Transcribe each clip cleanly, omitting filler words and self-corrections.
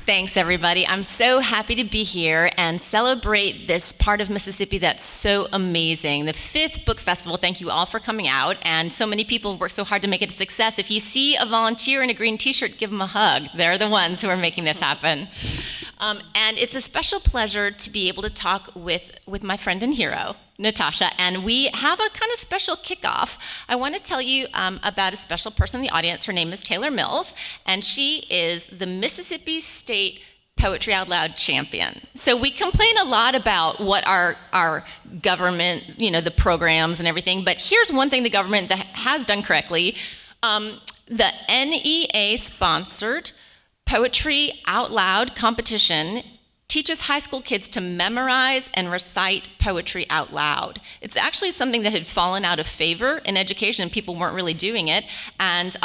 Thanks, everybody. I'm so happy to be here and celebrate this part of Mississippi that's so amazing. The 5th Book Festival, thank you all for coming out. And so many people have worked so hard to make it a success. If you see a volunteer in a green t-shirt, give them a hug. They're the ones who are making this happen. And it's a special pleasure to be able to talk with my friend and hero, Natasha, and we have a kind of special kickoff. I want to tell you about a special person in the audience. Her name is Taylor Mills, and she is the Mississippi State Poetry Out Loud champion. So we complain a lot about what our government, the programs and everything, but here's one thing the government that has done correctly. The NEA-sponsored Poetry Out Loud competition teaches high school kids to memorize and recite poetry out loud. It's actually something that had fallen out of favor in education, and people weren't really doing it. And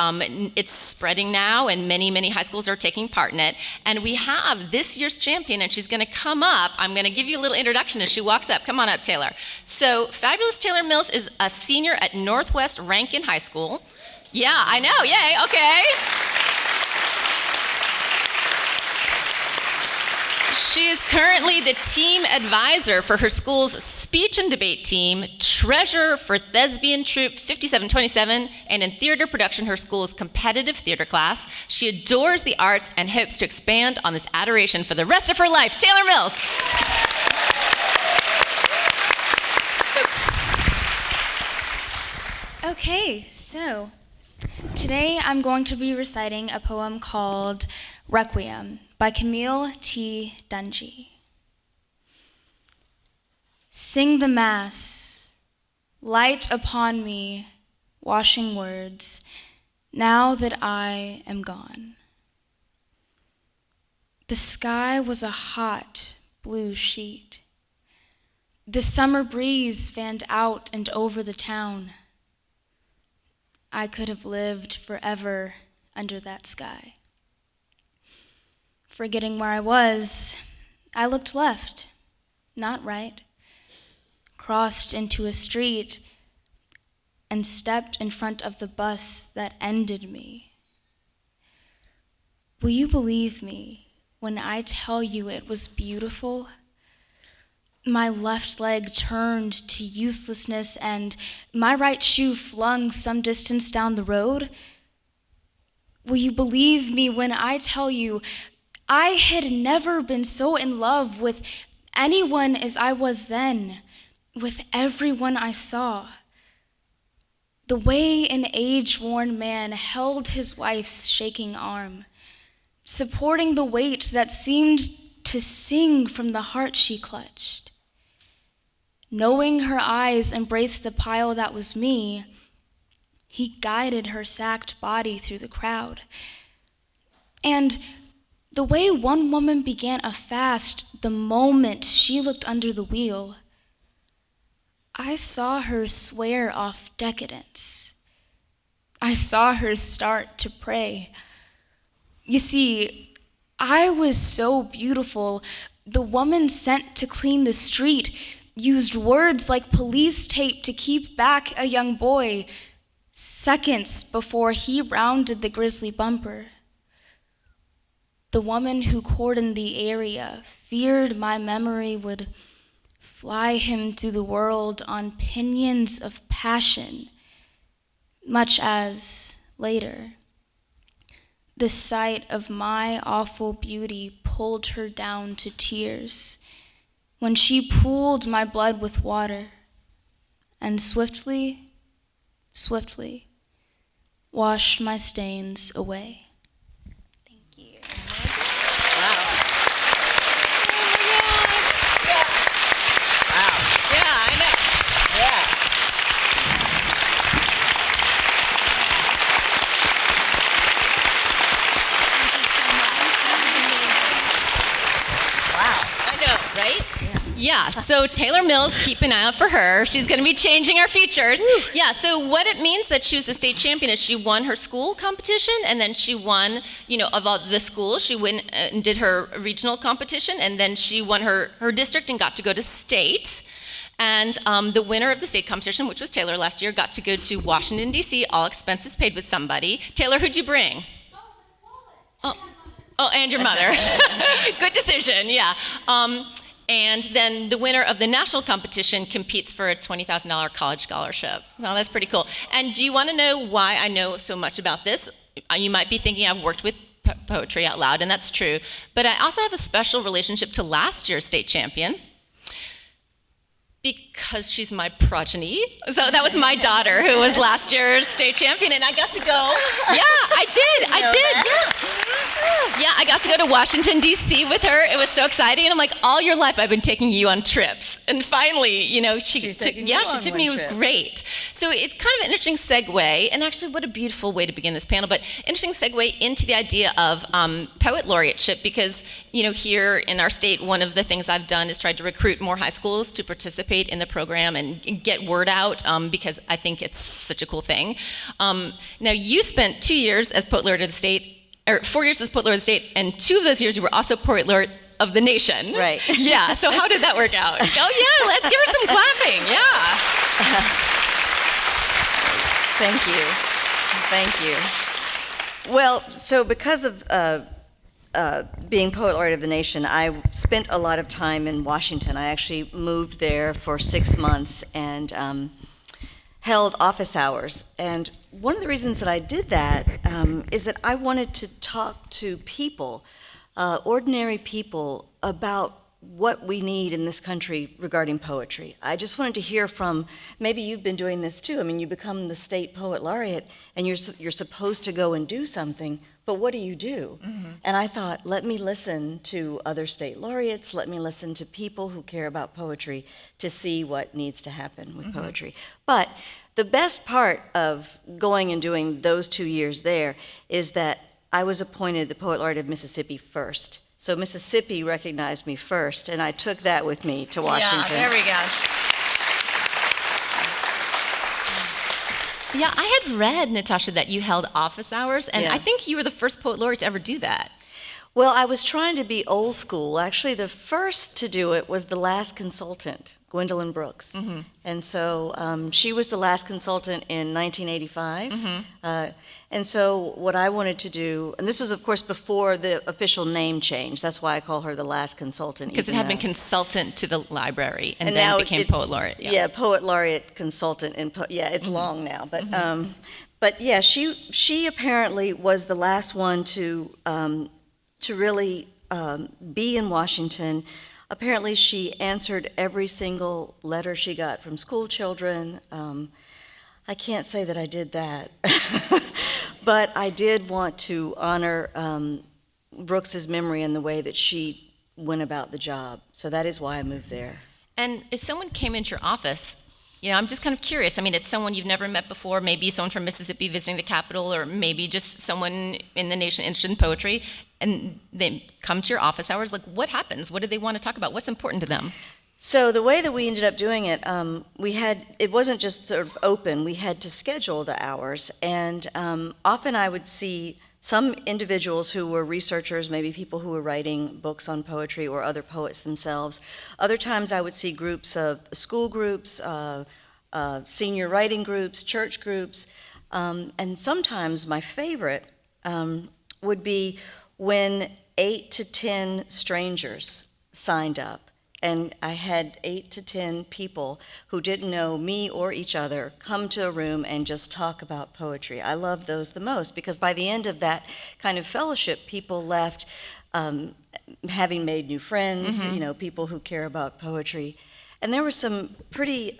it's spreading now, and many, many high schools are taking part in it. And we have this year's champion, and she's going to come up. I'm going to give you a little introduction as she walks up. Come on up, Taylor. So fabulous Taylor Mills is a senior at Northwest Rankin High School. Yeah, I know. Yay. Okay. She is currently the team advisor for her school's speech and debate team, treasurer for thespian troupe 5727, and in theater production, her school's competitive theater class. She adores the arts and hopes to expand on this adoration for the rest of her life. Taylor Mills. Okay, so today I'm going to be reciting a poem called Requiem by Camille T. Dungy. Sing the Mass, light upon me, washing words, now that I am gone. The sky was a hot blue sheet. The summer breeze fanned out and over the town. I could have lived forever under that sky. Forgetting where I was, I looked left, not right, crossed into a street, and stepped in front of the bus that ended me. Will you believe me when I tell you it was beautiful? My left leg turned to uselessness, and my right shoe flung some distance down the road. Will you believe me when I tell you I had never been so in love with anyone as I was then, with everyone I saw? The way an age-worn man held his wife's shaking arm, supporting the weight that seemed to sing from the heart she clutched. Knowing her eyes embraced the pile that was me, he guided her sacked body through the crowd. And the way one woman began a fast the moment she looked under the wheel, I saw her swear off decadence. I saw her start to pray. You see, I was so beautiful, the woman sent to clean the street used words like police tape to keep back a young boy seconds before he rounded the grisly bumper. The woman who cordoned the area feared my memory would fly him through the world on pinions of passion, much as, later, the sight of my awful beauty pulled her down to tears when she pooled my blood with water and swiftly, swiftly washed my stains away. Yeah, so Taylor Mills, keep an eye out for her. She's going to be changing our features. Woo. Yeah, so what it means that she was the state champion is she won her school competition, and then she won, of all the schools, she went and did her regional competition, and then she won her district and got to go to state. And the winner of the state competition, which was Taylor last year, got to go to Washington, D.C., all expenses paid with somebody. Taylor, who'd you bring? Oh, and your mother. Good decision, yeah. And then the winner of the national competition competes for a $20,000 college scholarship. Well, that's pretty cool. And do you want to know why I know so much about this? You might be thinking I've worked with Poetry Out Loud, and that's true. But I also have a special relationship to last year's state champion, because she's my progeny. So that was my daughter who was last year's state champion, and I got to go. Yeah, I did. Yeah, I got to go to Washington, D.C. with her. It was so exciting, and I'm like, all your life I've been taking you on trips. And finally, she took me. It was great. So it's kind of an interesting segue, and actually what a beautiful way to begin this panel, but interesting segue into the idea of poet laureateship, because here in our state, one of the things I've done is tried to recruit more high schools to participate in the program and get word out, because I think it's such a cool thing. Now, you spent 2 years as Poet Laureate of the state, or 4 years as Poet Laureate of the state, and 2 of those years you were also Poet Laureate of the nation. Right. Yeah, so how did that work out? Oh yeah, let's give her some clapping, yeah. Thank you. Well, so because of being Poet Laureate of the Nation, I spent a lot of time in Washington. I actually moved there for 6 months and held office hours. And one of the reasons that I did that is that I wanted to talk to people, ordinary people, about what we need in this country regarding poetry. I just wanted to hear from, maybe you've been doing this too. I mean, you become the state Poet Laureate and you're supposed to go and do something, but what do you do? Mm-hmm. And I thought, let me listen to other state laureates, let me listen to people who care about poetry to see what needs to happen with poetry. But the best part of going and doing those 2 years there is that I was appointed the Poet Laureate of Mississippi first. So Mississippi recognized me first, and I took that with me to Washington. Yeah, there we go. Yeah, I had read, Natasha, that you held office hours, and I think you were the first Poet Laureate to ever do that. Well, I was trying to be old school. Actually, the first to do it was the last consultant, Gwendolyn Brooks. Mm-hmm. And so she was the last consultant in 1985. Mm-hmm. And so what I wanted to do, and this is, of course, before the official name change. That's why I call her the last consultant. Because it had been consultant to the library, and then became Poet Laureate. Yeah, Poet Laureate consultant. It's long now. But yeah, she apparently was the last one to really be in Washington. Apparently, she answered every single letter she got from school children. I can't say that I did that, but I did want to honor Brooks's memory in the way that she went about the job. So that is why I moved there. And if someone came into your office, I'm just kind of curious. I mean, it's someone you've never met before, maybe someone from Mississippi visiting the Capitol, or maybe just someone in the nation interested in poetry, and they come to your office hours. Like, what happens? What do they want to talk about? What's important to them? So the way that we ended up doing it, it wasn't just sort of open. We had to schedule the hours, and often I would see some individuals who were researchers, maybe people who were writing books on poetry or other poets themselves. Other times I would see groups of school groups, senior writing groups, church groups, and sometimes my favorite would be when 8 to 10 strangers signed up. And I had 8 to 10 people who didn't know me or each other come to a room and just talk about poetry. I loved those the most, because by the end of that kind of fellowship, people left having made new friends, people who care about poetry. And there were some pretty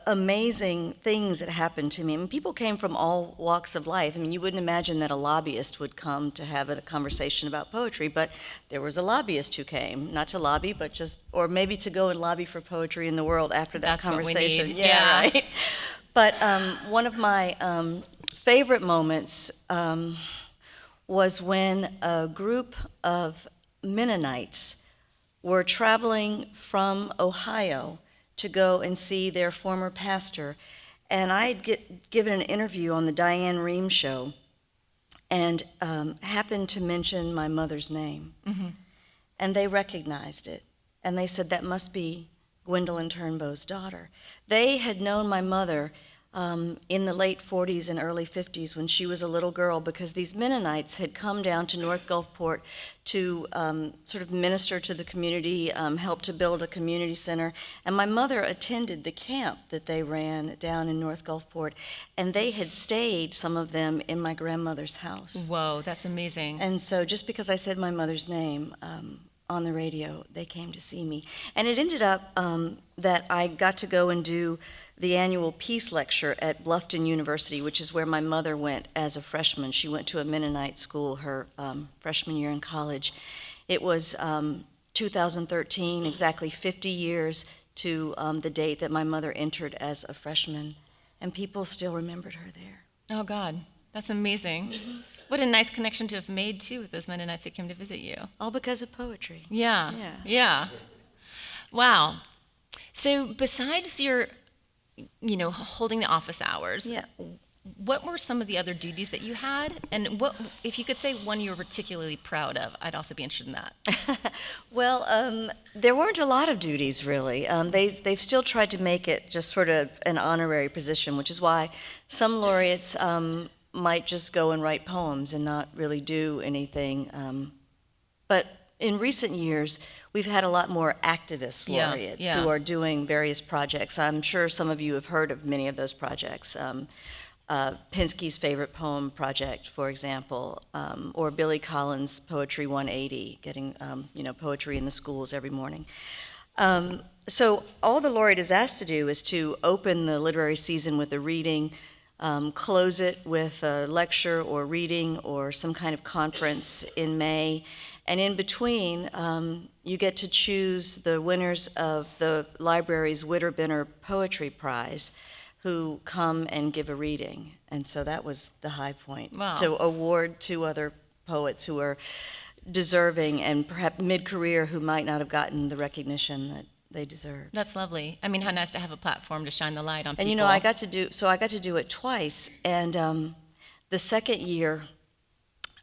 amazing things that happened to me. I mean, people came from all walks of life. I mean, you wouldn't imagine that a lobbyist would come to have a conversation about poetry, but there was a lobbyist who came, not to lobby, but or maybe to go and lobby for poetry in the world after that conversation. That's what we need. Yeah, right. But one of my favorite moments was when a group of Mennonites were traveling from Ohio to go and see their former pastor. And I had given an interview on the Diane Rehm show and happened to mention my mother's name. Mm-hmm. And they recognized it. And they said, that must be Gwendolyn Turnbow's daughter. They had known my mother in the late 40s and early 50s when she was a little girl, because these Mennonites had come down to North Gulfport to sort of minister to the community, help to build a community center. And my mother attended the camp that they ran down in North Gulfport, and they had stayed, some of them, in my grandmother's house. Whoa, that's amazing. And so just because I said my mother's name on the radio, they came to see me. And it ended up that I got to go and do the annual peace lecture at Bluffton University, which is where my mother went as a freshman. She went to a Mennonite school her freshman year in college. It was 2013, exactly 50 years to the date that my mother entered as a freshman, and people still remembered her there. Oh, God, that's amazing. Mm-hmm. What a nice connection to have made, too, with those Mennonites who came to visit you. All because of poetry. Yeah. Yeah. Yeah. Wow. So besides your, holding the office hours, Yeah. what were some of the other duties that you had? And what, if you could say one you were particularly proud of, I'd also be interested in that. Well, there weren't a lot of duties, really. They've still tried to make it just sort of an honorary position, which is why some laureates might just go and write poems and not really do anything. But in recent years, we've had a lot more activist laureates who are doing various projects. I'm sure some of you have heard of many of those projects. Pinsky's Favorite Poem Project, for example, or Billy Collins' Poetry 180, getting poetry in the schools every morning. So all the laureate is asked to do is to open the literary season with a reading, close it with a lecture or reading or some kind of conference in May, and in between, you get to choose the winners of the library's Witterbinner Poetry Prize, who come and give a reading. And so that was the high point, Wow. to award two other poets who are deserving and perhaps mid-career who might not have gotten the recognition that they deserve. That's lovely. I mean, how nice to have a platform to shine the light on people. And I got to do it twice. And the second year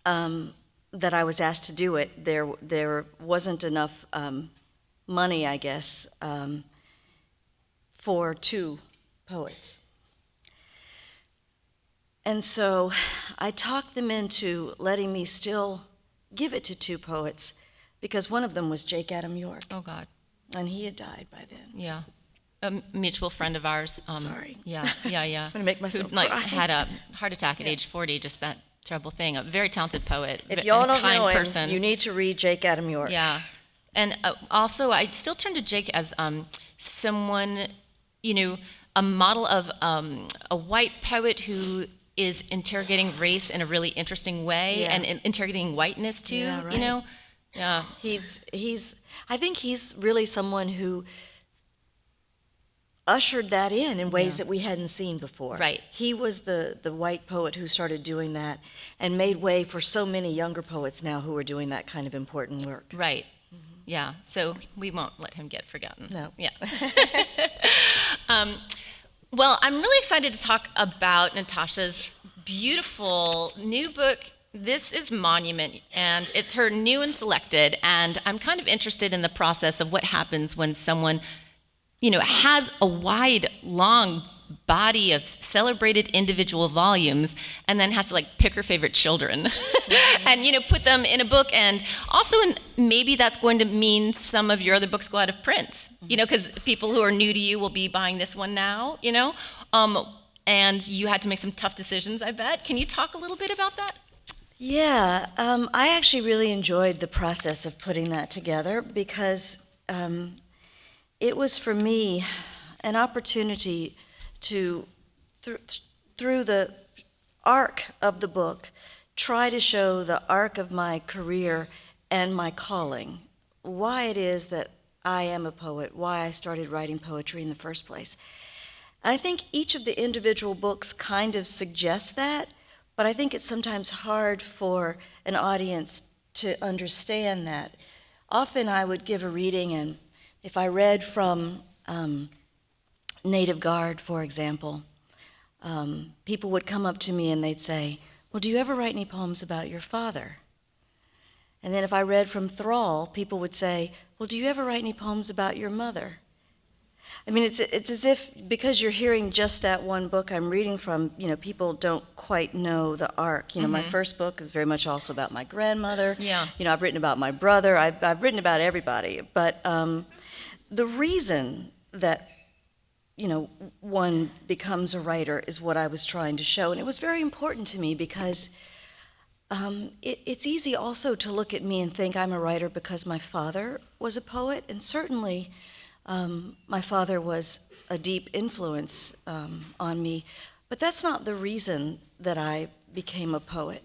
that I was asked to do it, there wasn't enough money, I guess, for two poets. And so I talked them into letting me still give it to two poets, because one of them was Jake Adam York, Oh, God. and he had died by then. Yeah. A mutual friend of ours. Sorry. Yeah. I'm gonna make myself who, cry. had a heart attack at age 40, just that terrible thing. A very talented poet. If y'all and don't kind know him, person. you need to read Jake Adam York. Yeah. And also, I still turn to Jake as someone, a model of a white poet who is interrogating race in a really interesting way, Yeah. and interrogating whiteness too, Yeah, right. Yeah. I think he's really someone who ushered that in ways that we hadn't seen before. Right. He was the white poet who started doing that and made way for so many younger poets now who are doing that kind of important work. Right. Yeah. So we won't let him get forgotten. No. Yeah. Well, I'm really excited to talk about Natasha's beautiful new book. This is Monument, and it's her new and selected, and I'm kind of interested in the process of what happens when someone, has a wide, long body of celebrated individual volumes and then has to pick her favorite children and put them in a book. And also, maybe that's going to mean some of your other books go out of print, because people who are new to you will be buying this one now, and you had to make some tough decisions, I bet. Can you talk a little bit about that? Yeah, I actually really enjoyed the process of putting that together, because it was, for me, an opportunity to, through the arc of the book, try to show the arc of my career and my calling, why it is that I am a poet, why I started writing poetry in the first place. I think each of the individual books kind of suggests that, but I think it's sometimes hard for an audience to understand that. Often I would give a reading, and if I read from Native Guard, for example, people would come up to me and they'd say, "Well, do you ever write any poems about your father?" And then if I read from Thrall, people would say, "Well, do you ever write any poems about your mother?" I mean, it's as if because you're hearing just that one book I'm reading from, people don't quite know the arc. My first book is very much also about my grandmother. Yeah. I've written about my brother. I've written about everybody. But the reason that one becomes a writer is what I was trying to show, and it was very important to me because it's easy also to look at me and think I'm a writer because my father was a poet, and certainly. My father was a deep influence on me, but that's not the reason that I became a poet.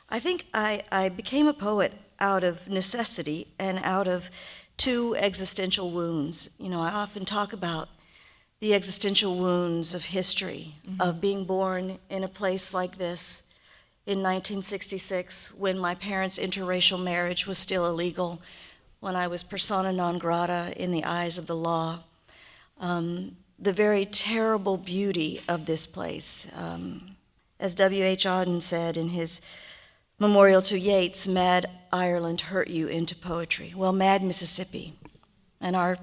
I think I became a poet out of necessity and out of two existential wounds. I often talk about the existential wounds of history, of being born in a place like this in 1966 when my parents' interracial marriage was still illegal, when I was persona non grata in the eyes of the law, the very terrible beauty of this place. As W.H. Auden said in his memorial to Yeats, "Mad Ireland hurt you into poetry." Well, mad Mississippi and our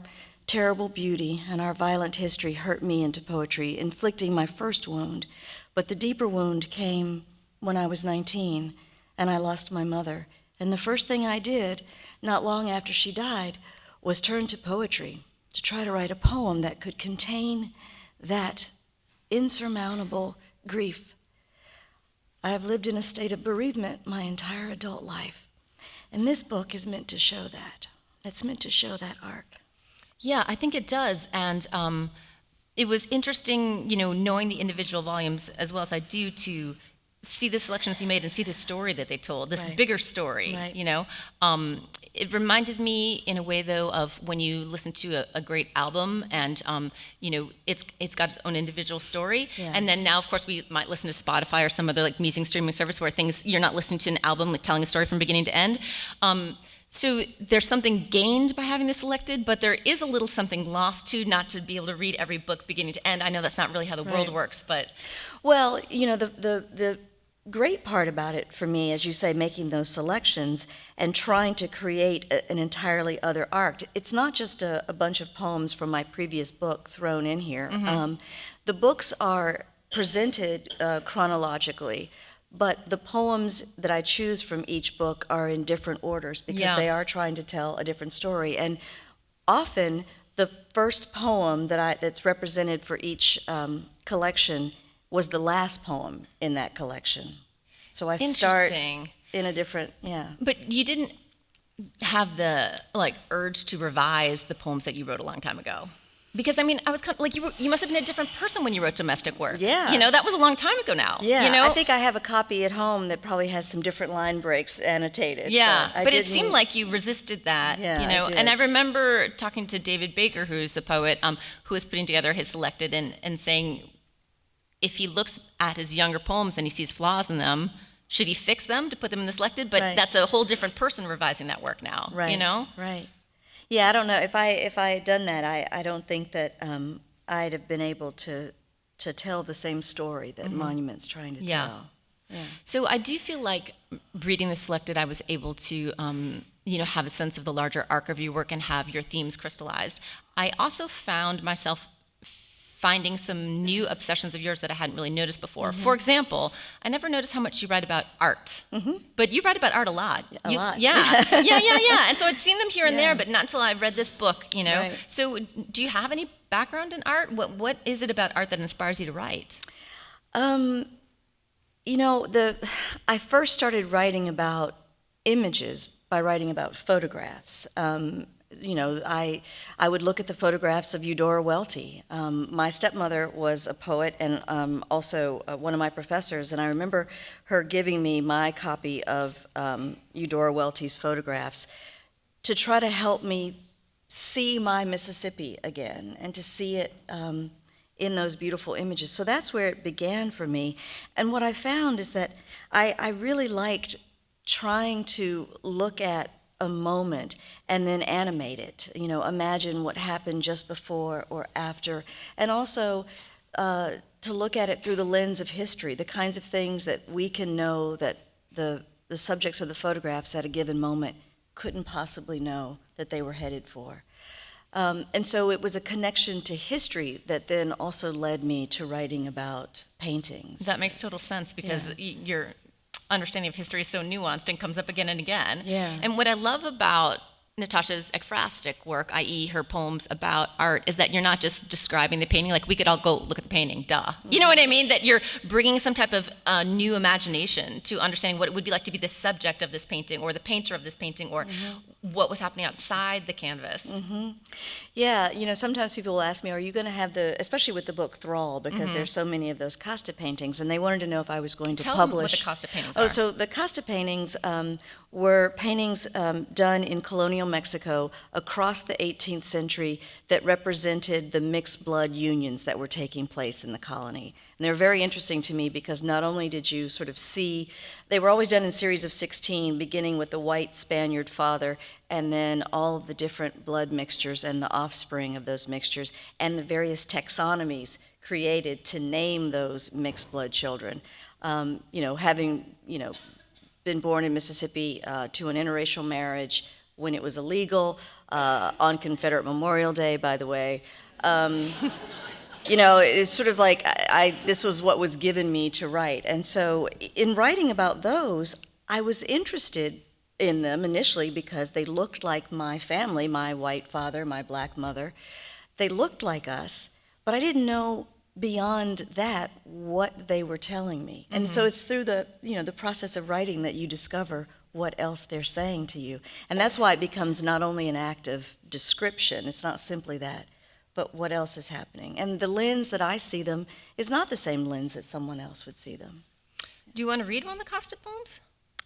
terrible beauty and our violent history hurt me into poetry, inflicting my first wound. But the deeper wound came when I was 19 and I lost my mother. And the first thing I did, not long after she died, was turn to poetry to try to write a poem that could contain that insurmountable grief. I have lived in a state of bereavement my entire adult life, and this book is meant to show that. It's meant to show that arc. Yeah, I think it does, and it was interesting, knowing the individual volumes as well as I do to see the selections you made and see the story that they told, this bigger story, It reminded me in a way, though, of when you listen to a great album and, it's got its own individual story. Yeah. And then now, of course, we might listen to Spotify or some other music streaming service where you're not listening to an album, telling a story from beginning to end. So there's something gained by having this selected, but there is a little something lost too, not to be able to read every book beginning to end. I know that's not really how the world works, but... Well, the great part about it for me, as you say, making those selections and trying to create an entirely other arc. It's not just a bunch of poems from my previous book thrown in here. The books are presented chronologically, but the poems that I choose from each book are in different orders because they are trying to tell a different story. And often the first poem that's represented for each collection was the last poem in that collection. So I start in a different, But you didn't have the urge to revise the poems that you wrote a long time ago? Because I was kind of you must have been a different person when you wrote domestic work. Yeah. That was a long time ago now. Yeah. I think I have a copy at home that probably has some different line breaks annotated. Yeah. But it seemed like you resisted that. Yeah, I did. And I remember talking to David Baker, who's a poet, who was putting together his selected and saying, if he looks at his younger poems and he sees flaws in them, should he fix them to put them in the selected? But that's a whole different person revising that work now. Right. Right. Yeah, I don't know. If I had done that, I don't think that I'd have been able to tell the same story that Monument's trying to tell. Yeah. So I do feel like reading the selected, I was able to have a sense of the larger arc of your work and have your themes crystallized. I also found myself finding some new obsessions of yours that I hadn't really noticed before. For example, I never noticed how much you write about art, but you write about art a lot. A lot. Yeah. And so I'd seen them here and there, but not until I read this book, Right. So do you have any background in art? What is it about art that inspires you to write? I first started writing about images by writing about photographs. I would look at the photographs of Eudora Welty. My stepmother was a poet and also one of my professors, and I remember her giving me my copy of Eudora Welty's photographs to try to help me see my Mississippi again and to see it in those beautiful images. So that's where it began for me. And what I found is that I really liked trying to look at a moment and then animate it, imagine what happened just before or after, and also to look at it through the lens of history, the kinds of things that we can know that the subjects of the photographs at a given moment couldn't possibly know that they were headed for. And so it was a connection to history that then also led me to writing about paintings. That makes total sense because your understanding of history is so nuanced and comes up again and again. Yeah. And what I love about Natasha's ekphrastic work, i.e. her poems about art, is that you're not just describing the painting, like we could all go look at the painting, duh. You know what I mean? That you're bringing some type of new imagination to understanding what it would be like to be the subject of this painting or the painter of this painting or what was happening outside the canvas. Yeah, sometimes people will ask me, are you going to have especially with the book Thrall, because there's so many of those Costa paintings, and they wanted to know if I was going to Tell them publish. what the Costa paintings are. So the Costa paintings were paintings done in colonial Mexico across the 18th century that represented the mixed blood unions that were taking place in the colony. And they were very interesting to me because not only did you sort of see, they were always done in series of 16, beginning with the white Spaniard father, and then all of the different blood mixtures and the offspring of those mixtures, and the various taxonomies created to name those mixed blood children. Having, been born in Mississippi to an interracial marriage when it was illegal, on Confederate Memorial Day, by the way. It's sort of like this was what was given me to write. And so in writing about those, I was interested in them initially because they looked like my family, my white father, my black mother. They looked like us, but I didn't know beyond that what they were telling me. And so it's through the process of writing that you discover what else they're saying to you. And that's why it becomes not only an act of description, it's not simply that, but what else is happening. And the lens that I see them is not the same lens that someone else would see them. Do you want to read one of the Costa poems?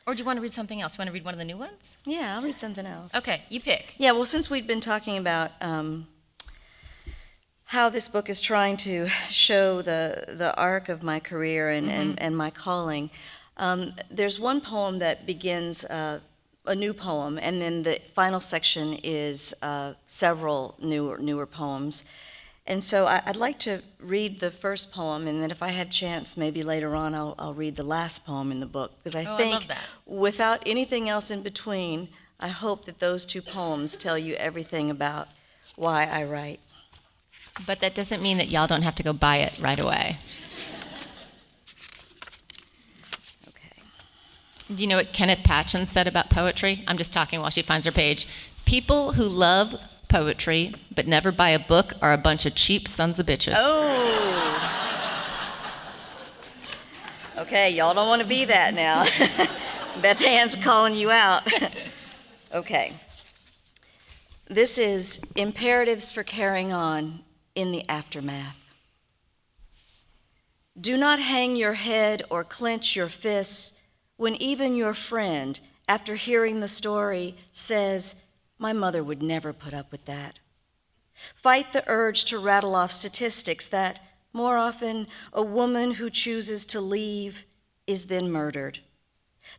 Or do you want to read something else? You want to read one of the new ones? Yeah, I'll read something else. Okay, you pick. Yeah, well, since we've been talking about how this book is trying to show the arc of my career and my calling, there's one poem that begins a new poem, and then the final section is several newer poems. And so I'd like to read the first poem, and then if I have chance, maybe later on I'll read the last poem in the book, because I think I love that. Without anything else in between, I hope that those two poems tell you everything about why I write. But that doesn't mean that y'all don't have to go buy it right away. Okay. Do you know what Kenneth Patchen said about poetry? I'm just talking while she finds her page. People who love poetry but never buy a book are a bunch of cheap sons of bitches. Oh. Okay, y'all don't want to be that now. Beth Ann's calling you out. Okay. This is Imperatives for Carrying On in the Aftermath. Do not hang your head or clench your fists when even your friend, after hearing the story, says, "My mother would never put up with that." Fight the urge to rattle off statistics that, more often, a woman who chooses to leave is then murdered.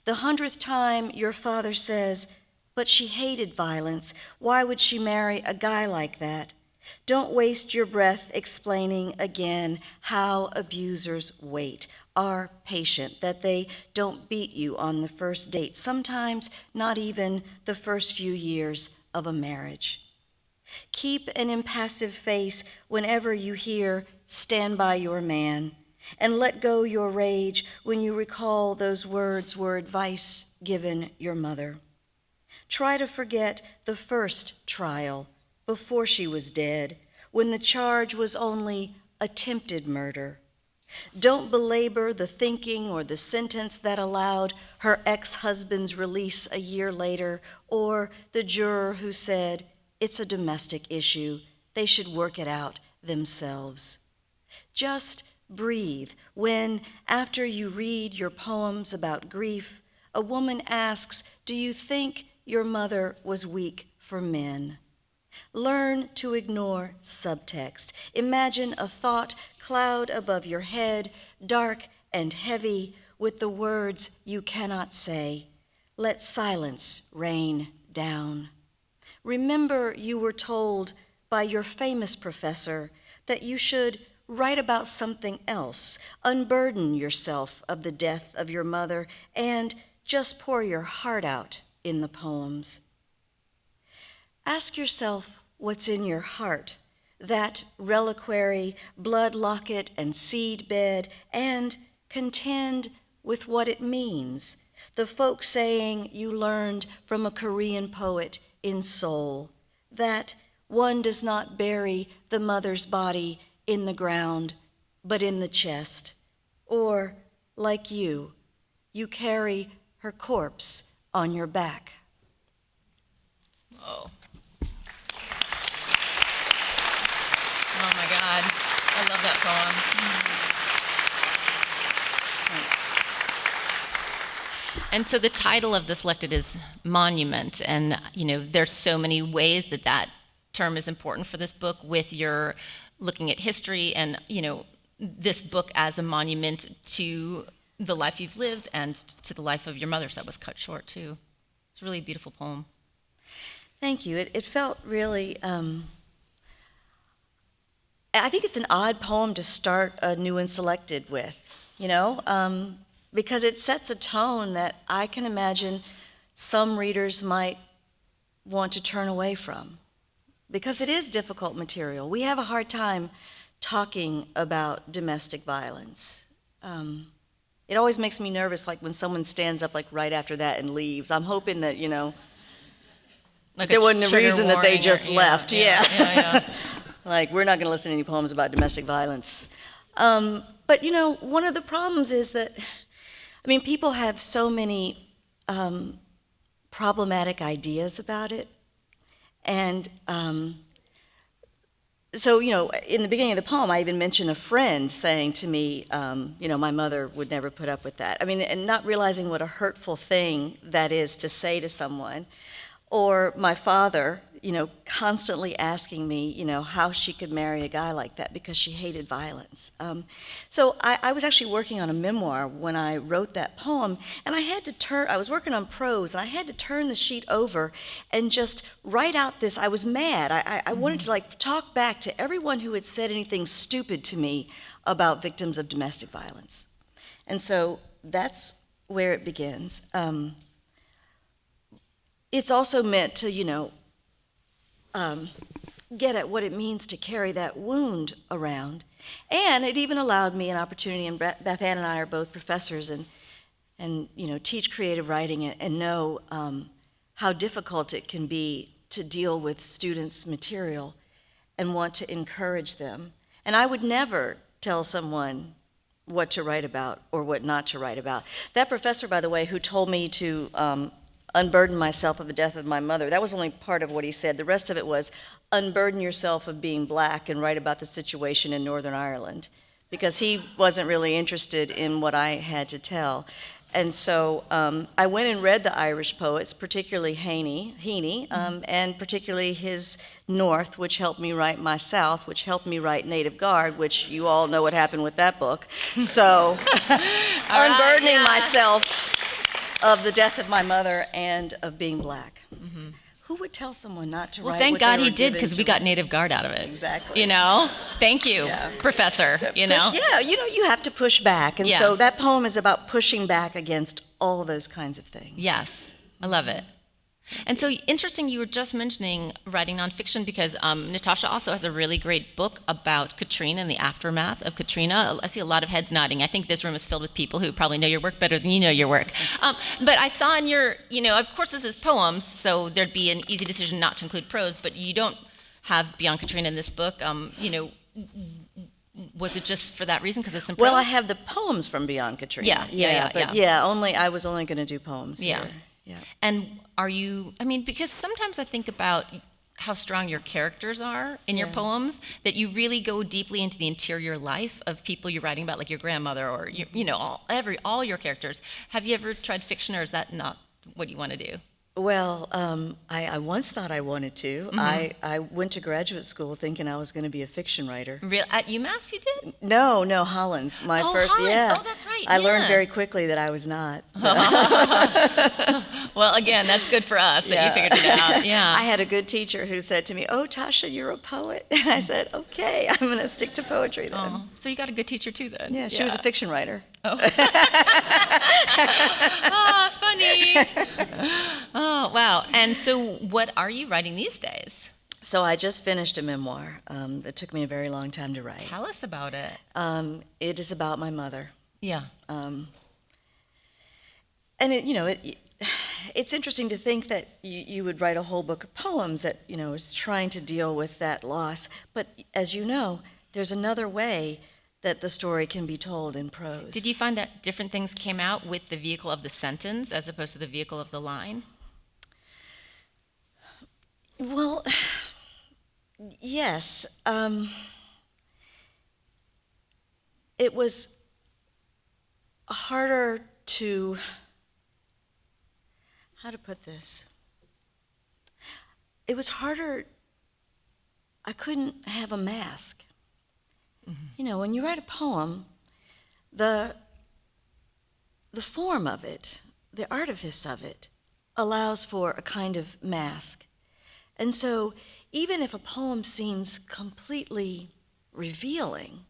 The 100th time your father says, "But she hated violence. Why would she marry a guy like that?" Don't waste your breath explaining again how abusers wait, are patient, that they don't beat you on the first date, sometimes not even the first few years of a marriage. Keep an impassive face whenever you hear "stand by your man," and let go your rage when you recall those words were advice given your mother. Try to forget the first trial before she was dead, when the charge was only attempted murder. Don't belabor the thinking or the sentence that allowed her ex-husband's release a year later, or the juror who said, "It's a domestic issue. They should work it out themselves." Just breathe when, after you read your poems about grief, a woman asks, "Do you think your mother was weak for men?" Learn to ignore subtext. Imagine a thought cloud above your head, dark and heavy, with the words you cannot say. Let silence rain down. Remember you were told by your famous professor that you should write about something else, unburden yourself of the death of your mother, and just pour your heart out in the poems. Ask yourself what's in your heart, that reliquary, blood locket and seed bed, and contend with what it means. The folk saying you learned from a Korean poet in Seoul, that one does not bury the mother's body in the ground, but in the chest. Or, like you carry her corpse on your back. Oh. Oh my God. I love that poem. Thanks. And so the title of this selected is Monument, and there's so many ways that term is important for this book, with your looking at history and this book as a monument to the life you've lived and to the life of your mother's that was cut short too. It's a really beautiful poem. Thank you. It felt really, I think it's an odd poem to start a new and selected with, because it sets a tone that I can imagine some readers might want to turn away from, because it is difficult material. We have a hard time talking about domestic violence. It always makes me nervous, like when someone stands up like right after that and leaves. I'm hoping that, Like there wasn't a reason that they just or, left. Yeah. Like, we're not going to listen to any poems about domestic violence. But, one of the problems is that, people have so many problematic ideas about it. And so, in the beginning of the poem, I even mention a friend saying to me, my mother would never put up with that. And not realizing what a hurtful thing that is to say to someone. Or my father, constantly asking me, how she could marry a guy like that because she hated violence. So I was actually working on a memoir when I wrote that poem, and I was working on prose, and I had to turn the sheet over and just write out this. I was mad. I wanted to talk back to everyone who had said anything stupid to me about victims of domestic violence. And so that's where it begins. It's also meant to, get at what it means to carry that wound around. And it even allowed me an opportunity, and Beth Ann and I are both professors and teach creative writing and know how difficult it can be to deal with students' material and want to encourage them. And I would never tell someone what to write about or what not to write about. That professor, by the way, who told me to unburden myself of the death of my mother, that was only part of what he said. The rest of it was unburden yourself of being black and write about the situation in Northern Ireland, because he wasn't really interested in what I had to tell. And so I went and read the Irish poets, particularly Heaney, and particularly his North, which helped me write my South, which helped me write Native Guard, which you all know what happened with that book. So unburdening myself of the death of my mother and of being black. Mm-hmm. Who would tell someone not to write? Well, thank God he did, because we got Native Guard out of it. Exactly. Thank you, Professor. You have to push back. And so that poem is about pushing back against all those kinds of things. Yes, I love it. And so interesting, you were just mentioning writing nonfiction, because Natasha also has a really great book about Katrina and the aftermath of Katrina. I see a lot of heads nodding. I think this room is filled with people who probably know your work better than you know your work. But I saw in your, of course this is poems, so there'd be an easy decision not to include prose, but you don't have Beyond Katrina in this book. Was it just for that reason, because it's some prose? Well, I have the poems from Beyond Katrina. I was only going to do poems here. Yeah. And are you, because sometimes I think about how strong your characters are in your poems, that you really go deeply into the interior life of people you're writing about, like your grandmother or, all your characters. Have you ever tried fiction, or is that not what you want to do? Well, I once thought I wanted to. Mm-hmm. I went to graduate school thinking I was going to be a fiction writer. Really? At UMass you did? No, Hollins. First, Hollins. Oh, that's right. I learned very quickly that I was not. Well, again, that's good for us that you figured it out. Yeah. I had a good teacher who said to me, "Oh, Tasha, you're a poet." And I said, "Okay, I'm going to stick to poetry then." Oh, so you got a good teacher too then? Yeah, she was a fiction writer. Oh. Funny. Oh, wow. And so what are you writing these days? So I just finished a memoir that took me a very long time to write. Tell us about it. It is about my mother. Yeah. And it's interesting to think that you would write a whole book of poems that, is trying to deal with that loss. But as you know, there's another way that the story can be told in prose. Did you find that different things came out with the vehicle of the sentence as opposed to the vehicle of the line? Well, yes. It was harder to, how to put this? It was harder, I couldn't have a mask. Mm-hmm. When you write a poem, the form of it, the artifice of it, allows for a kind of mask. And so even if a poem seems completely revealing,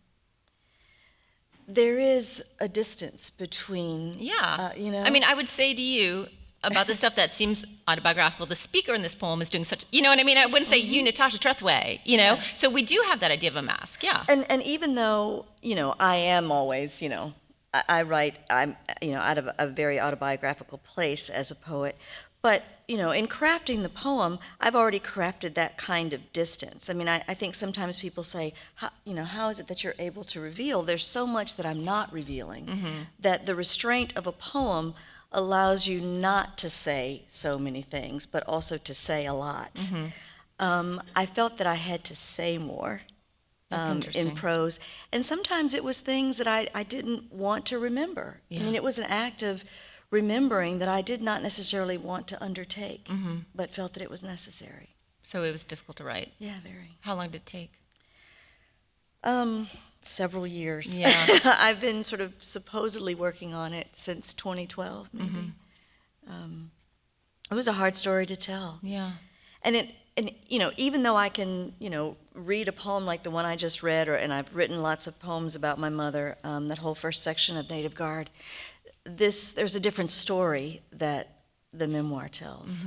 there is a distance between, I mean, I would say to you about the stuff that seems autobiographical, the speaker in this poem is doing such, I wouldn't say you, Natasha Trethewey, Yeah. So we do have that idea of a mask, yeah. And even though, I am always, I write, I'm, out of a very autobiographical place as a poet, but, in crafting the poem, I've already crafted that kind of distance. I mean, I think sometimes people say, how is it that you're able to reveal? There's so much that I'm not revealing, that the restraint of a poem allows you not to say so many things, but also to say a lot. I felt that I had to say more in prose, and sometimes it was things that I didn't want to remember. Yeah. I mean, it was an act of remembering that I did not necessarily want to undertake, but felt that it was necessary. So it was difficult to write? Yeah, very. How long did it take? Several years. Yeah. I've been sort of supposedly working on it since 2012, maybe. It was a hard story to tell. Yeah. And even though I can, read a poem like the one I just read, and I've written lots of poems about my mother, that whole first section of Native Guard, there's a different story that the memoir tells.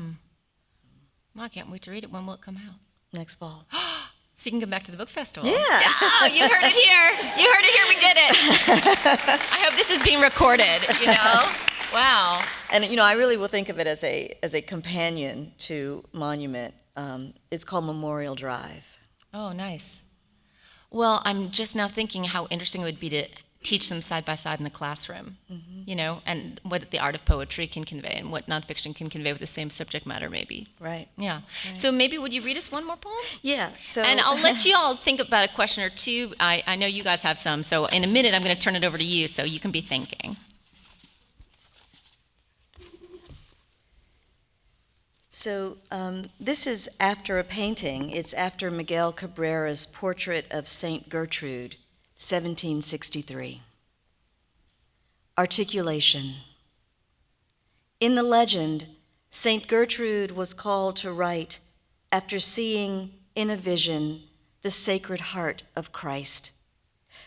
Well, I can't wait to read it. When will it come out? Next fall. So you can come back to the book festival. Yeah. Oh, you heard it here. You heard it here. We did it. I hope this is being recorded, Wow. And, I really will think of it as a companion to Monument. It's called Memorial Drive. Oh, nice. Well, I'm just now thinking how interesting it would be to teach them side by side in the classroom, and what the art of poetry can convey and what nonfiction can convey with the same subject matter, maybe. Right. Yeah. Right. So maybe would you read us one more poem? Yeah. So. And I'll let you all think about a question or two. I know you guys have some, so in a minute I'm going to turn it over to you so you can be thinking. So this is after a painting. It's after Miguel Cabrera's portrait of Saint Gertrude, 1763. Articulation. In the legend, Saint Gertrude was called to write after seeing in a vision the Sacred Heart of Christ.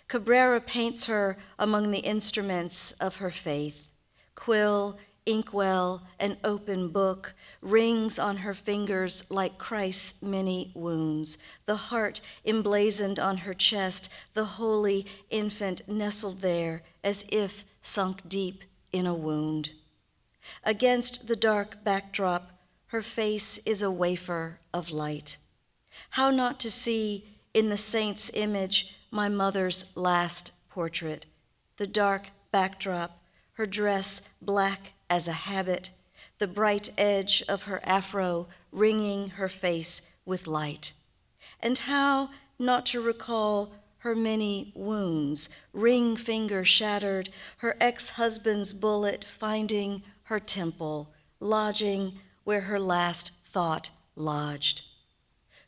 Cabrera paints her among the instruments of her faith. Quill, inkwell, and open book, rings on her fingers like Christ's many wounds, the heart emblazoned on her chest, the holy infant nestled there as if sunk deep in a wound. Against the dark backdrop, her face is a wafer of light. How not to see in the saint's image my mother's last portrait, the dark backdrop, her dress black as a habit, the bright edge of her afro ringing her face with light. And how not to recall her many wounds, ring finger shattered, her ex-husband's bullet finding her temple, lodging where her last thought lodged.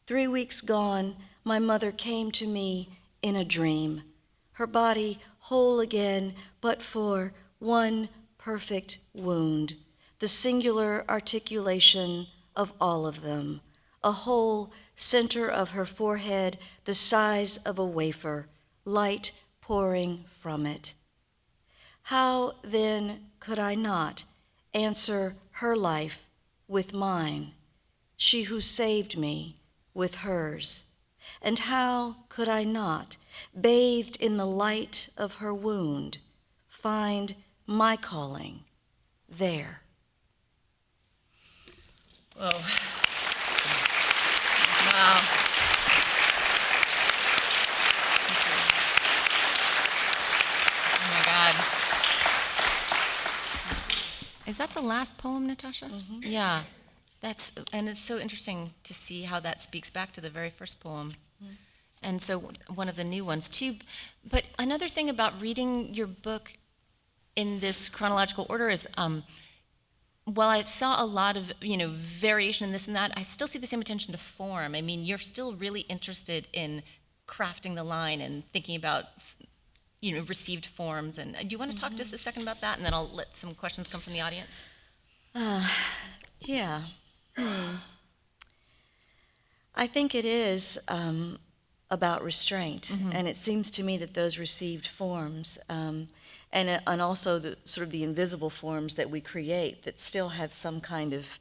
3 weeks gone, my mother came to me in a dream, her body whole again, but for one perfect wound, the singular articulation of all of them, a whole center of her forehead the size of a wafer, light pouring from it. How then could I not answer her life with mine, she who saved me with hers? And how could I not, bathed in the light of her wound, find my calling there? Whoa. Wow. Oh my God. Is that the last poem, Natasha? Mm-hmm. Yeah. And it's so interesting to see how that speaks back to the very first poem. Mm-hmm. And so one of the new ones too. But another thing about reading your book in this chronological order is, while I saw a lot of, variation in this and that, I still see the same attention to form. I mean, you're still really interested in crafting the line and thinking about, received forms. And do you want to talk just a second about that? And then I'll let some questions come from the audience. Yeah. I think it is about restraint. Mm-hmm. And it seems to me that those received forms, and also the sort of the invisible forms that we create that still have some kind of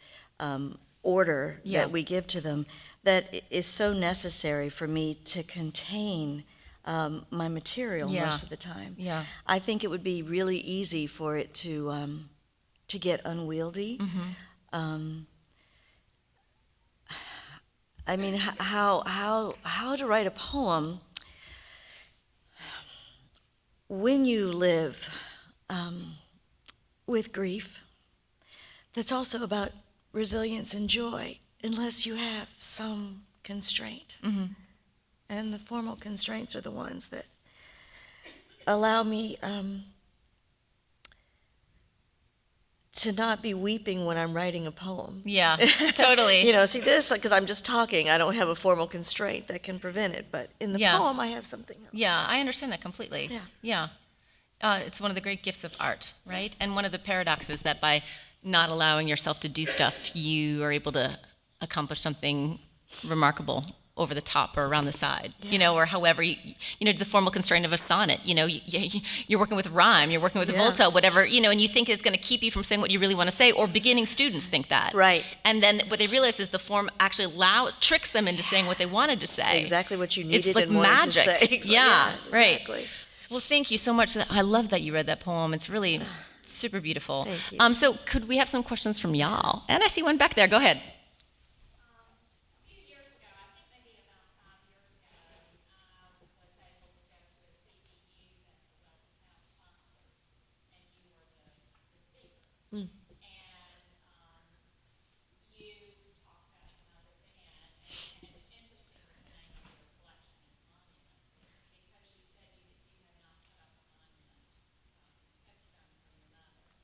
order that we give to them, that is so necessary for me to contain my material most of the time. Yeah. I think it would be really easy for it to get unwieldy. Mm-hmm. I mean, how to write a poem when you live with grief that's also about resilience and joy, unless you have some constraint. Mm-hmm. And the formal constraints are the ones that allow me to not be weeping when I'm writing a poem. Yeah, totally. See this, because I'm just talking, I don't have a formal constraint that can prevent it, but in the poem I have something else. Yeah, I understand that completely. Yeah. It's one of the great gifts of art, right? And one of the paradoxes that by not allowing yourself to do stuff, you are able to accomplish something remarkable over the top or around the side, or however, the formal constraint of a sonnet, you're working with rhyme, you're working with volta, whatever, and you think it's going to keep you from saying what you really want to say, or beginning students think that. Right. And then what they realize is the form actually tricks them into saying what they wanted to say. Exactly what you needed it's like and wanted magic. to say. Exactly. Yeah, exactly. Right. Well, thank you so much. I love that you read that poem. It's really super beautiful. Thank you. So could we have some questions from y'all? And I see one back there. Go ahead.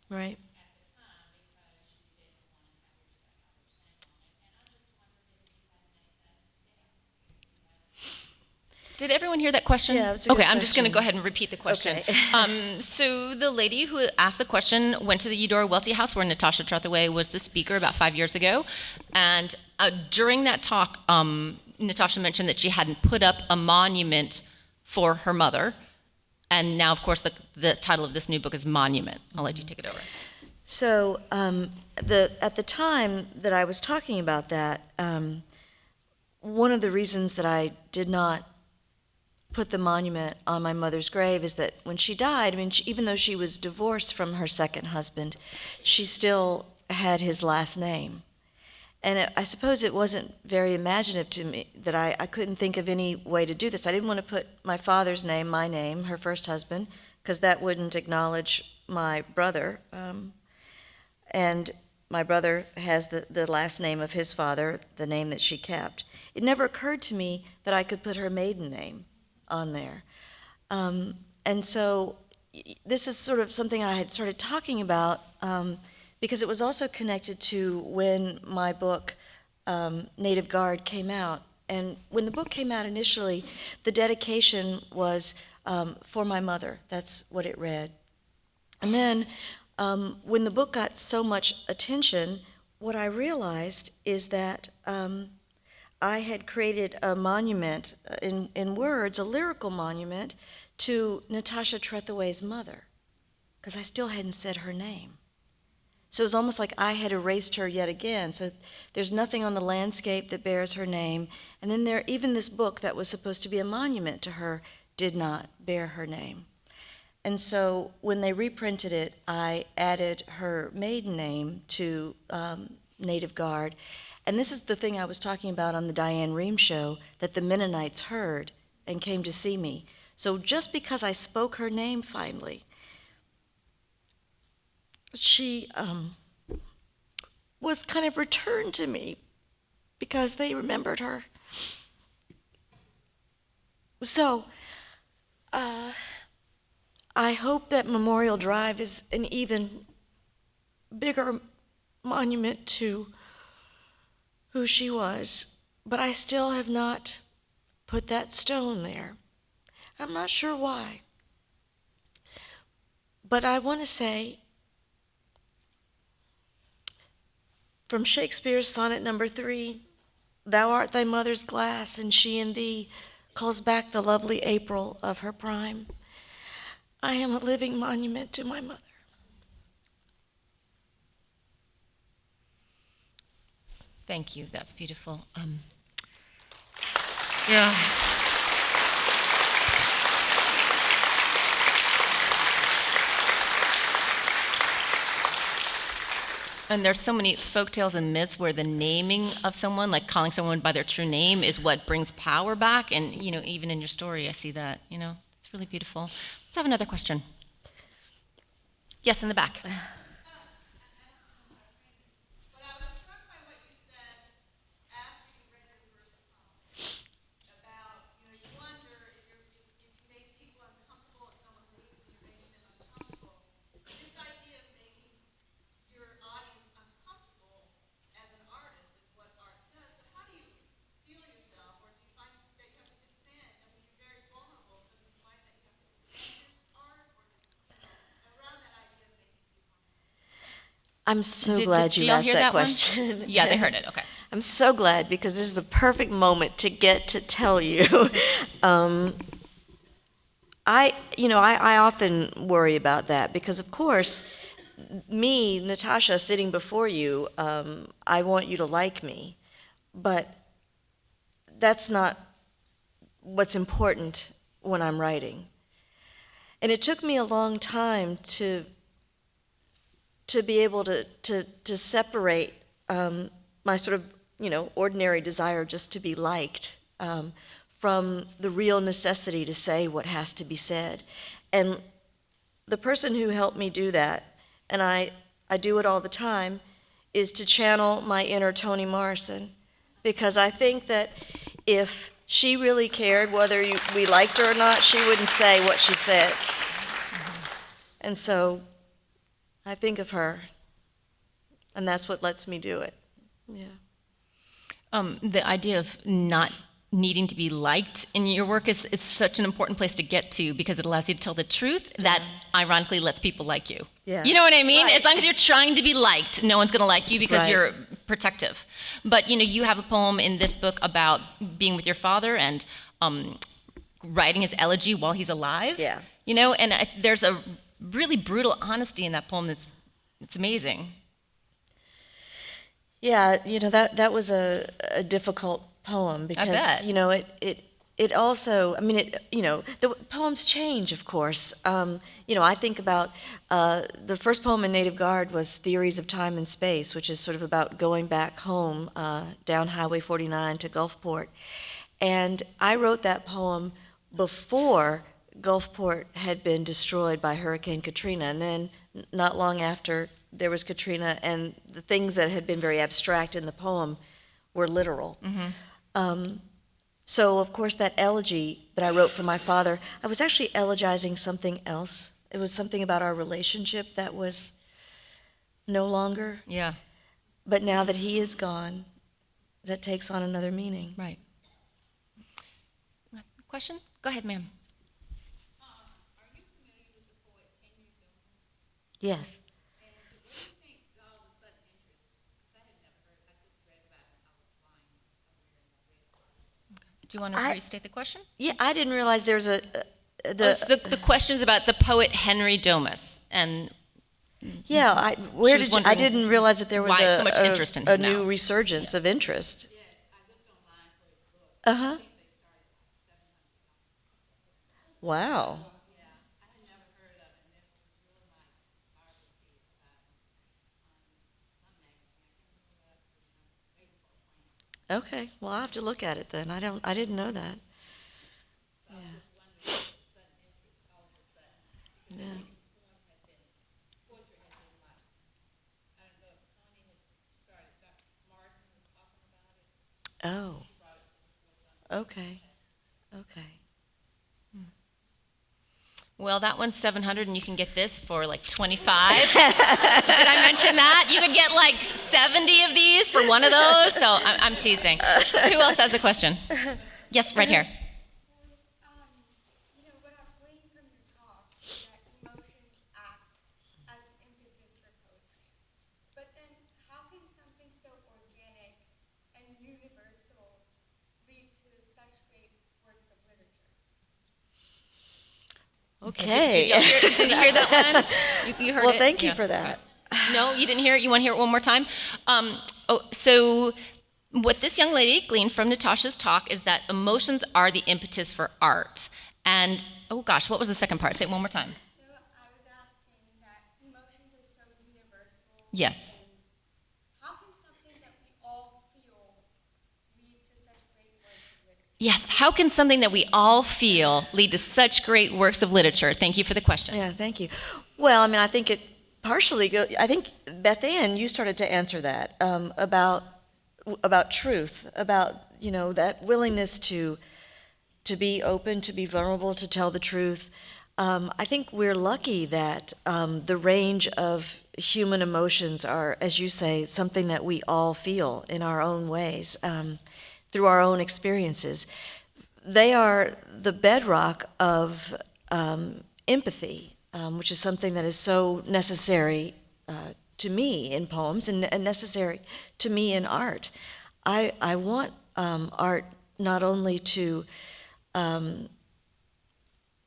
Right. Did everyone hear that question? Yeah, it's a good I'm just going to question. go ahead and repeat the question. Okay. So the lady who asked the question went to the Eudora Welty House where Natasha Trethewey was the speaker about 5 years ago. And during that talk, Natasha mentioned that she hadn't put up a monument for her mother. And now, of course, the title of this new book is Monument. I'll let you take it over. So at the time that I was talking about that, one of the reasons that I did not put the monument on my mother's grave is that when she died, even though she was divorced from her second husband, she still had his last name. And I suppose it wasn't very imaginative to me that I couldn't think of any way to do this. I didn't want to put my father's name, my name, her first husband, because that wouldn't acknowledge my brother. And my brother has the last name of his father, the name that she kept. It never occurred to me that I could put her maiden name on there. And so this is sort of something I had started talking about because it was also connected to when my book, Native Guard, came out. And when the book came out initially, the dedication was for my mother. That's what it read. And then when the book got so much attention, what I realized is that I had created a monument in words, a lyrical monument to Natasha Trethewey's mother, because I still hadn't said her name. So it was almost like I had erased her yet again. So there's nothing on the landscape that bears her name. And then even this book that was supposed to be a monument to her did not bear her name. And so when they reprinted it, I added her maiden name to Native Guard. And this is the thing I was talking about on the Diane Rehm show that the Mennonites heard and came to see me. So just because I spoke her name finally, she was kind of returned to me because they remembered her. So I hope that Memorial Drive is an even bigger monument to who she was, but I still have not put that stone there. I'm not sure why. But I want to say, from Shakespeare's sonnet number 3, thou art thy mother's glass, and she in thee calls back the lovely April of her prime. I am a living monument to my mother. Thank you. That's beautiful. Yeah. And there's so many folktales and myths where the naming of someone, like calling someone by their true name, is what brings power back. And, even in your story, I see that, It's really beautiful. Let's have another question. Yes, in the back. I'm so glad you y'all asked hear that one? question. Yeah, they heard it. Okay. I'm so glad because this is the perfect moment to get to tell you. I often worry about that because, of course, me, Natasha, sitting before you, I want you to like me, but that's not what's important when I'm writing. And it took me a long time to be able to separate my sort of, ordinary desire just to be liked from the real necessity to say what has to be said. And the person who helped me do that, and I do it all the time, is to channel my inner Toni Morrison. Because I think that if she really cared whether we liked her or not, she wouldn't say what she said. And so I think of her, and that's what lets me do it. Yeah. The idea of not needing to be liked in your work is such an important place to get to because it allows you to tell the truth that ironically lets people like you. Yeah. You know what I mean? Right. As long as you're trying to be liked, no one's going to like you because Right. you're protective. But, you have a poem in this book about being with your father and writing his elegy while he's alive. Yeah. And there's a really brutal honesty in that poem that's it's amazing. Yeah, that was a difficult poem because bet. it also, the poems change, of course. I think about the first poem in Native Guard was Theories of Time and Space, which is sort of about going back home down Highway 49 to Gulfport. And I wrote that poem before Gulfport had been destroyed by Hurricane Katrina, and then not long after there was Katrina, and the things that had been very abstract in the poem were literal. Mm-hmm. So, of course, that elegy that I wrote for my father, I was actually elegizing something else. It was something about our relationship that was no longer. Yeah. But now that he is gone, that takes on another meaning. Right. Question? Go ahead, ma'am. Yes. Do you want to restate the question? Yeah, I didn't realize there's The question's about the poet Henry Domus, and Yeah, She was I wondering didn't realize that there was why so much interest in a him new now. resurgence of interest. Uh-huh. Wow. Okay. Well, I'll have to look at it then. I didn't know that. Yeah. Oh. Okay. Okay. Well, that one's 700, and you can get this for like 25. Did I mention that? You could get like 70 of these for one of those. So I'm teasing. Who else has a question? Yes, right here. What I've gleaned from your talk is that emotions act as an impetus for poetry. But then, how can something so organic and universal lead to such great works of literature? Okay. Did you hear that one? You heard Well, it? thank you Yeah. for that. No, you didn't hear it? You want to hear it one more time? So what this young lady gleaned from Natasha's talk is that emotions are the impetus for art. And, oh gosh, what was the second part? Say it one more time. So I was asking that emotions are so universal. Yes. How can something that we all feel lead to such great works of literature? Yes, how can something that we all feel lead to such great works of literature? Thank you for the question. Yeah, thank you. Well, I mean, I think it partially I think, Beth Ann, you started to answer that about truth, about, that willingness to be open, to be vulnerable, to tell the truth. I think we're lucky that the range of human emotions are, as you say, something that we all feel in our own ways, through our own experiences. They are the bedrock of empathy, which is something that is so necessary to me in poems and necessary to me in art. I want art not only to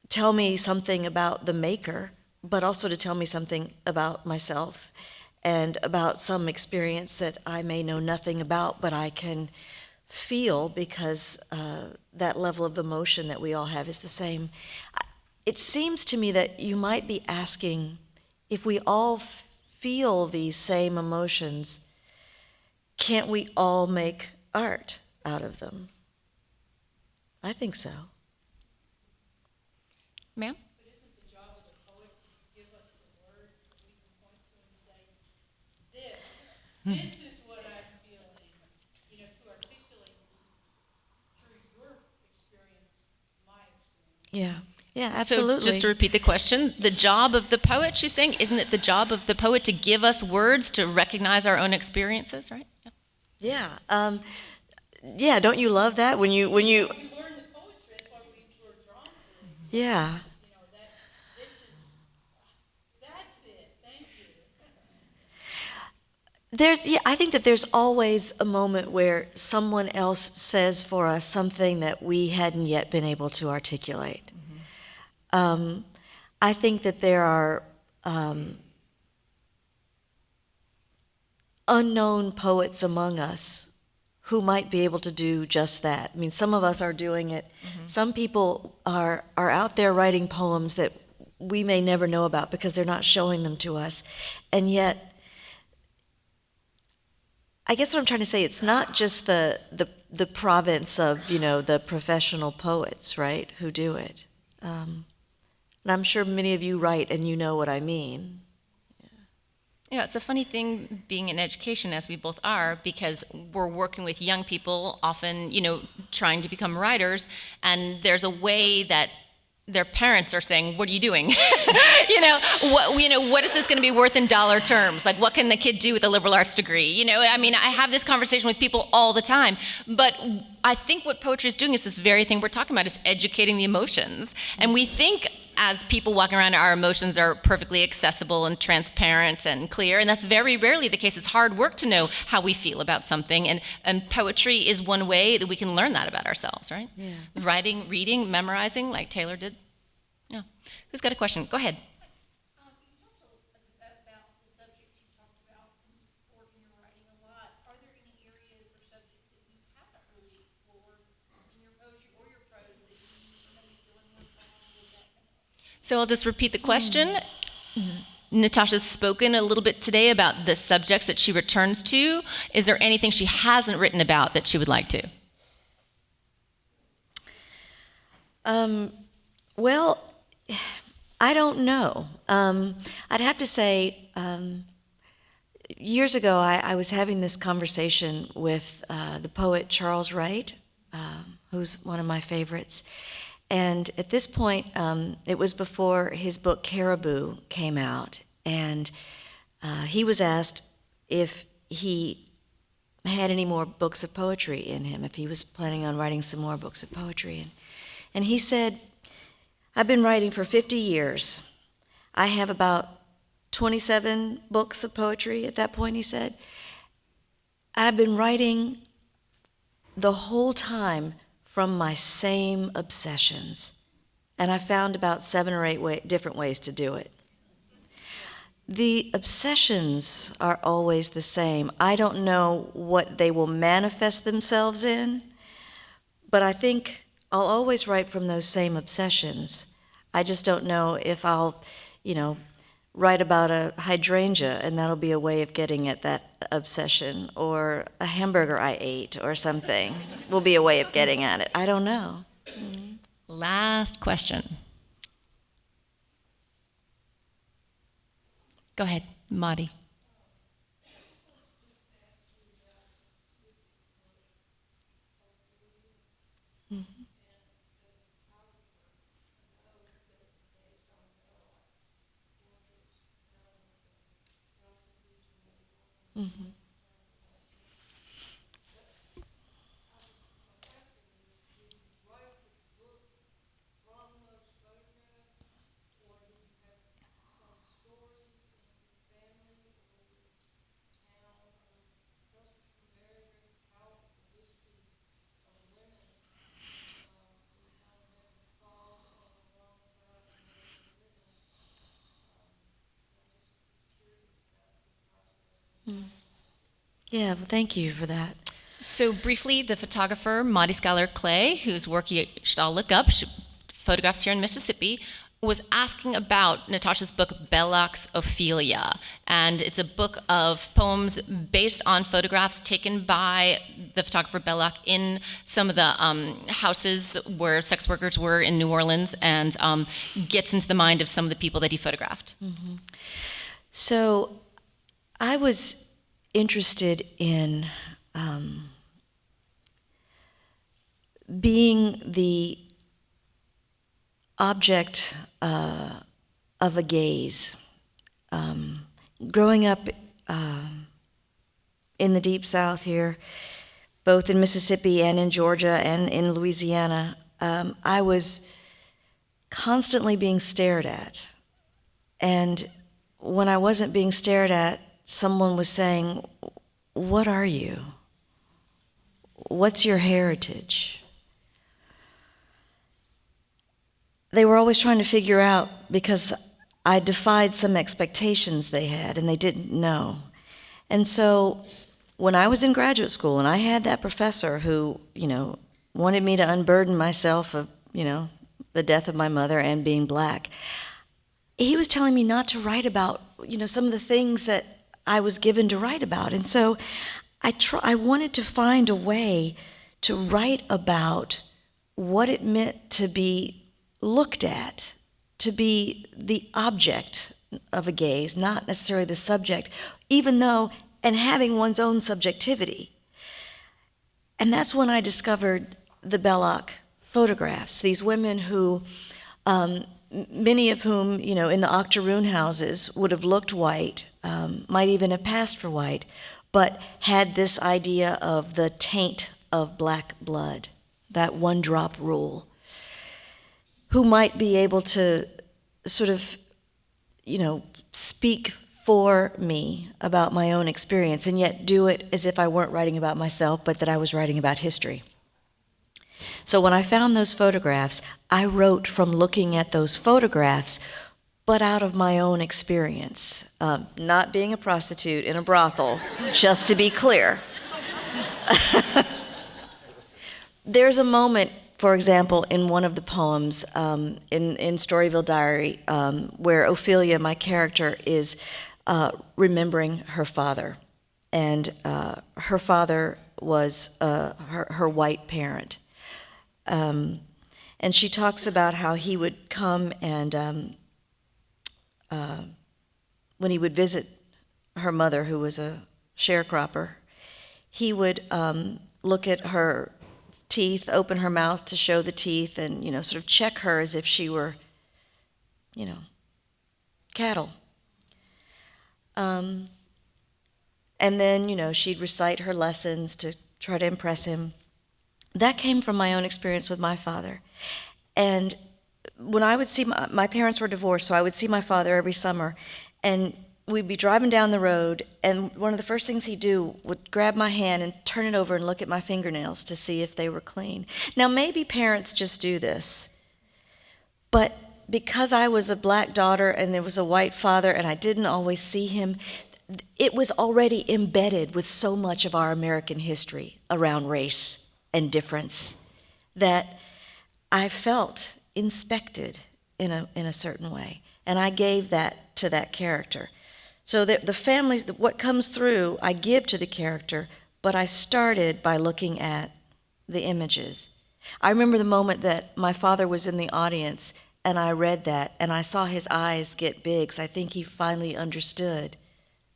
tell me something about the maker, but also to tell me something about myself and about some experience that I may know nothing about, but I can feel because that level of emotion that we all have is the same. It seems to me that you might be asking, if we all feel these same emotions, can't we all make art out of them? I think so. Ma'am? But isn't the job of the poet to give us the words that we can point to and say, this is what I'm feeling, to articulate through your experience, my experience. Yeah. Yeah, absolutely. So just to repeat the question, the job of the poet, she's saying, isn't it the job of the poet to give us words to recognize our own experiences, right? Yeah. Yeah. Yeah, don't you love that when you We learn the poetry, that's why we were drawn to it. yeah. That's it, thank you. I think that there's always a moment where someone else says for us something that we hadn't yet been able to articulate. I think that there are unknown poets among us who might be able to do just that. I mean, some of us are doing it. Some people are out there writing poems that we may never know about because they're not showing them to us. And yet, I guess what I'm trying to say, it's not just the province of, the professional poets, right, who do it. And I'm sure many of you write and you know what I mean. Yeah, it's a funny thing being in education, as we both are, because we're working with young people, often, trying to become writers, and there's a way that their parents are saying, "What are you doing? What is this going to be worth in dollar terms? Like, what can the kid do with a liberal arts degree?" I have this conversation with people all the time, but I think what poetry is doing is this very thing we're talking about, is educating the emotions, and we think, as people walking around, our emotions are perfectly accessible and transparent and clear, and that's very rarely the case. It's hard work to know how we feel about something, and poetry is one way that we can learn that about ourselves, right? Yeah. Writing, reading, memorizing, like Taylor did. Yeah. Who's got a question? Go ahead. You talked about So I'll just repeat the question. Natasha's spoken a little bit today about the subjects that she returns to. Is there anything she hasn't written about that she would like to? Well, I don't know. I'd have to say, years ago, I was having this conversation with the poet Charles Wright, who's one of my favorites. And at this point, it was before his book Caribou came out, and he was asked if he had any more books of poetry in him, if he was planning on writing some more books of poetry. And he said, I've been writing for 50 years. I have about 27 books of poetry at that point, he said. I've been writing the whole time from my same obsessions, and I found about 7 or 8 different ways to do it. The obsessions are always the same. I don't know what they will manifest themselves in, but I think I'll always write from those same obsessions. I just don't know if I'll, write about a hydrangea, and that'll be a way of getting at that obsession, or a hamburger I ate or something will be a way of getting at it. I don't know. Last question. Go ahead, Madi. Mm-hmm. Yeah, well, thank you for that. So briefly, the photographer, Maudie Schuyler Clay, whose work you should all look up, she photographs here in Mississippi, was asking about Natasha's book, Belloc's Ophelia. And it's a book of poems based on photographs taken by the photographer Belloc in some of the houses where sex workers were in New Orleans, and gets into the mind of some of the people that he photographed. Mm-hmm. So I was interested in being the object of a gaze. Growing up in the Deep South here, both in Mississippi and in Georgia and in Louisiana, I was constantly being stared at. And when I wasn't being stared at, someone was saying, "What are you? What's your heritage?" They were always trying to figure out, because I defied some expectations they had, and they didn't know. And so when I was in graduate school, and I had that professor who, wanted me to unburden myself of, the death of my mother and being black, he was telling me not to write about, some of the things that I was given to write about. And so I wanted to find a way to write about what it meant to be looked at, to be the object of a gaze, not necessarily the subject, even though, and having one's own subjectivity. And that's when I discovered the Belloc photographs, these women who, many of whom, in the octoroon houses would have looked white, might even have passed for white, but had this idea of the taint of black blood, that one-drop rule, who might be able to sort of, speak for me about my own experience, and yet do it as if I weren't writing about myself, but that I was writing about history. So when I found those photographs, I wrote from looking at those photographs, but out of my own experience. Not being a prostitute in a brothel, just to be clear. There's a moment for example, in one of the poems, in Storyville Diary, where Ophelia, my character, is remembering her father. And her father was her white parent. And she talks about how he would come and when he would visit her mother, who was a sharecropper, he would look at her teeth, open her mouth to show the teeth, and, sort of check her as if she were, cattle. And then, she'd recite her lessons to try to impress him. That came from my own experience with my father. And when I would see, my parents were divorced, so I would see my father every summer, and we'd be driving down the road, and one of the first things he'd do would grab my hand and turn it over and look at my fingernails to see if they were clean. Now, maybe parents just do this, but because I was a black daughter and there was a white father and I didn't always see him, it was already embedded with so much of our American history around race and difference that I felt inspected in a certain way, and I gave that to that character. So that the families, what comes through, I give to the character, but I started by looking at the images. I remember the moment that my father was in the audience, and I read that, and I saw his eyes get big, so I think he finally understood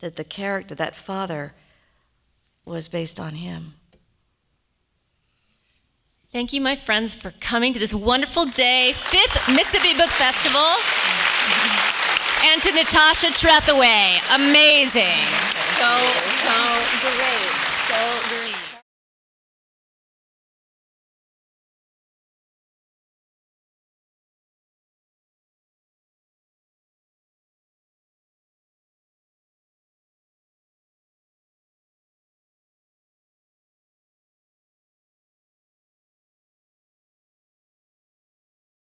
that the character, that father, was based on him. Thank you, my friends, for coming to this wonderful day, 5th Mississippi Book Festival. And to Natasha Trethewey, amazing. So great.